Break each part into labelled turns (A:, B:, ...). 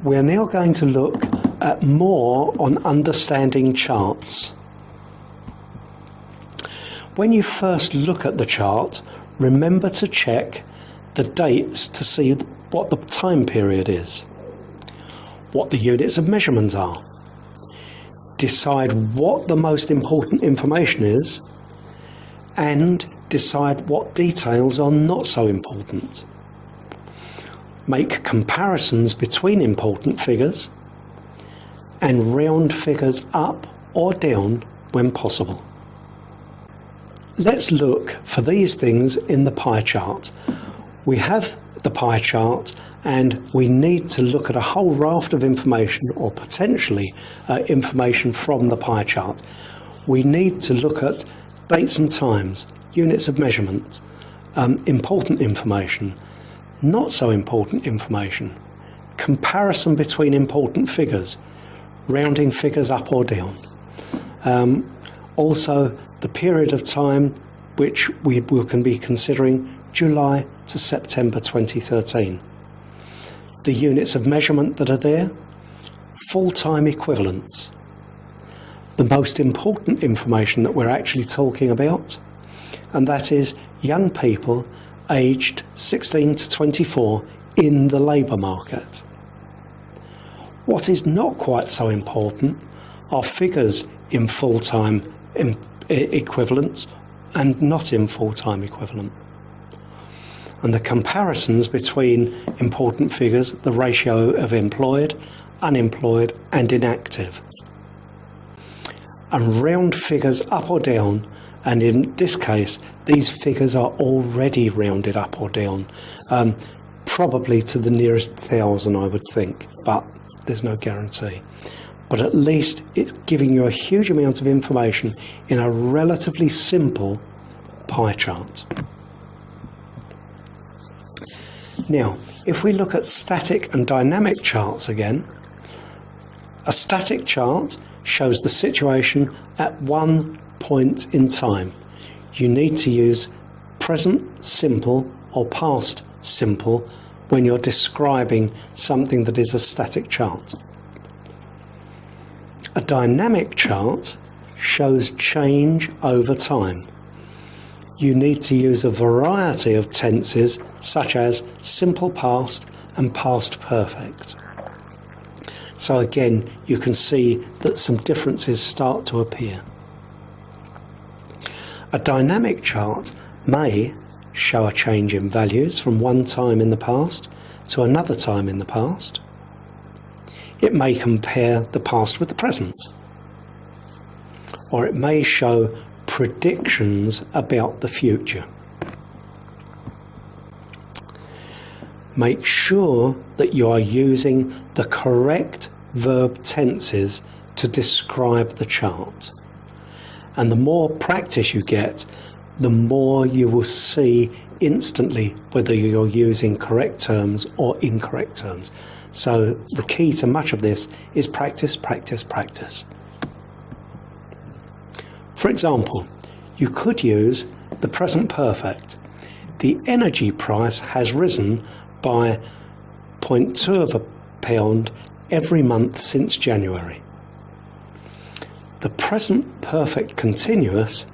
A: We're now going to look at more on understanding charts. When you first look at the chart, remember to check the dates to see what the time period is, what the units of measurement are. Decide what the most important information is, and decide what details are not so important. Make comparisons between important figures and round figures up or down when possible. Let's look for these things in the pie chart. We have the pie chart and we need to look at a whole raft of information, or potentially information from the pie chart. We need to look at dates and times, units of measurement, important information, not so important information, comparison between important figures, rounding figures up or down. Also the period of time which we can be considering, July to September 2013. The units of measurement that are there, full-time equivalents. The most important information that we're actually talking about, and that is young people aged 16 to 24 in the labour market. What is not quite so important are figures in full-time equivalents and not in full-time equivalent. And the comparisons between important figures, the ratio of employed, unemployed and inactive. And round figures up or down, and in this case these figures are already rounded up or down, probably to the nearest 1,000 I would think, but there's no guarantee. But at least it's giving you a huge amount of information in a relatively simple pie chart. Now, if we look at static and dynamic charts again, a static chart shows the situation at one point in time. You need to use present simple or past simple when you're describing something that is a static chart. A dynamic chart shows change over time. You need to use a variety of tenses such as simple past and past perfect. So again, you can see that some differences start to appear. A dynamic chart may show a change in values from one time in the past to another time in the past. It may compare the past with the present, or it may show predictions about the future. Make sure that you are using the correct verb tenses to describe the chart. And the more practice you get, the more you will see instantly whether you're using correct terms or incorrect terms. So the key to much of this is practice, practice, practice. For example, you could use the present perfect. The energy price has risen by 0.2 of a pound every month since January. The present perfect continuous,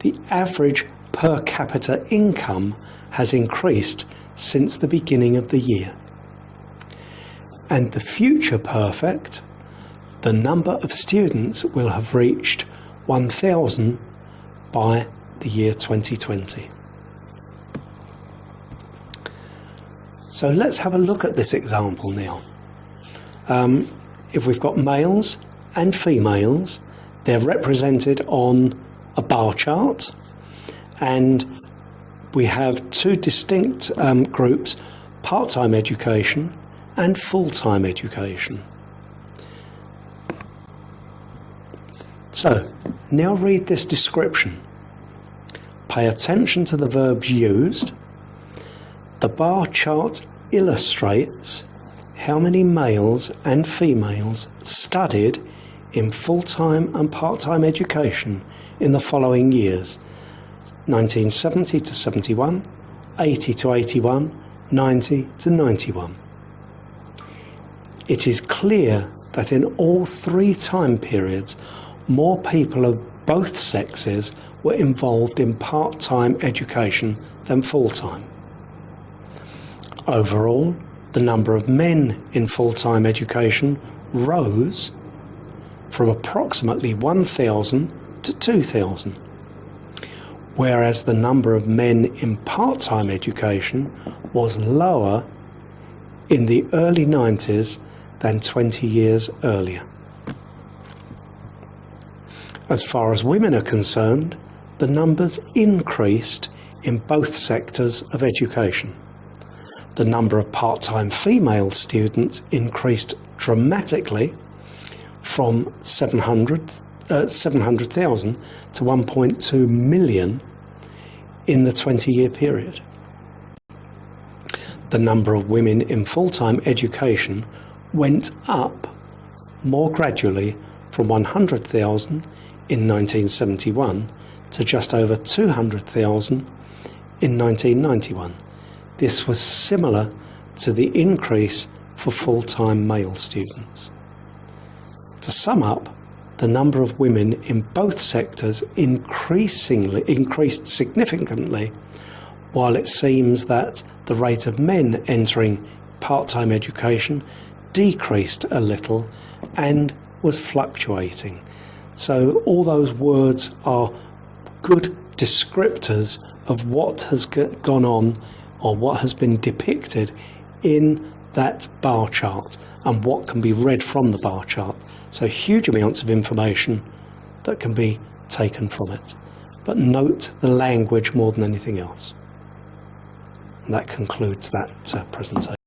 A: the average per capita income has increased since the beginning of the year. And the future perfect, the number of students will have reached 1,000 by the year 2020. So let's have a look at this example now. If we've got males and females, they're represented on a bar chart, and we have two distinct groups, part-time education and full-time education. So now read this description. Pay attention to the verbs used. The bar chart illustrates how many males and females studied in full-time and part-time education in the following years: 1970 to 71, 80 to 81, 90 to 91. it is clear that in all three time periods, more people of both sexes were involved in part-time education than full-time. Overall, the number of men in full-time education rose from approximately 1,000 to 2,000, whereas the number of men in part-time education was lower in the early 90s than 20 years earlier. As far as women are concerned, the numbers increased in both sectors of education. The number of part-time female students increased dramatically from 700,000 to 1.2 million in the 20-year period. The number of women in full-time education went up more gradually from 100,000 in 1971 to just over 200,000 in 1991. This was similar to the increase for full-time male students. To sum up, the number of women in both sectors increased significantly, while it seems that the rate of men entering part-time education decreased a little and was fluctuating. So all those words are good descriptors of what has gone on or what has been depicted in that bar chart and what can be read from the bar chart. So huge amounts of information that can be taken from it. But note the language more than anything else. And that concludes that presentation.